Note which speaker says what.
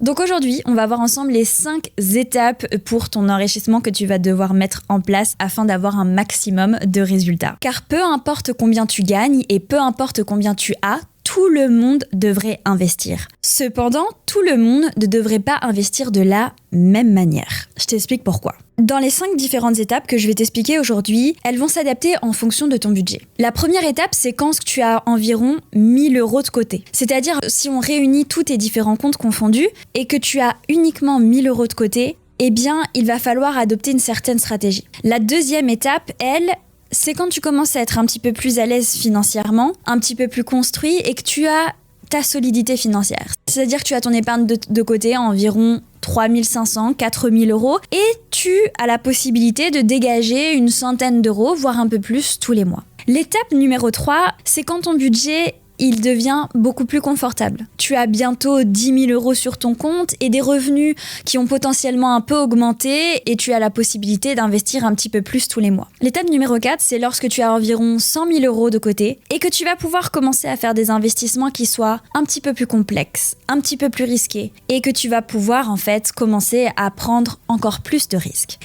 Speaker 1: Donc aujourd'hui, on va voir ensemble les 5 étapes pour ton enrichissement que tu vas devoir mettre en place afin d'avoir un maximum de résultats. Car peu importe combien tu gagnes et peu importe combien tu as, tout le monde devrait investir. Cependant, tout le monde ne devrait pas investir de la même manière. Je t'explique pourquoi. Dans les 5 différentes étapes que je vais t'expliquer aujourd'hui, elles vont s'adapter en fonction de ton budget. La première étape, c'est quand tu as environ 1000 € de côté. C'est-à-dire, si on réunit tous tes différents comptes confondus et que tu as uniquement 1000 € de côté, eh bien, il va falloir adopter une certaine stratégie. La deuxième étape, elle, c'est quand tu commences à être un petit peu plus à l'aise financièrement, un petit peu plus construit et que tu as ta solidité financière. C'est-à-dire que tu as ton épargne de côté à environ 3500, 4000 € et tu as la possibilité de dégager une centaine d'euros, voire un peu plus tous les mois. L'étape numéro 3, c'est quand ton budget il devient beaucoup plus confortable. Tu as bientôt 10 000 € sur ton compte et des revenus qui ont potentiellement un peu augmenté et tu as la possibilité d'investir un petit peu plus tous les mois. L'étape numéro 4, c'est lorsque tu as environ 100 000 € de côté et que tu vas pouvoir commencer à faire des investissements qui soient un petit peu plus complexes, un petit peu plus risqués et que tu vas pouvoir en fait commencer à prendre encore plus de risques.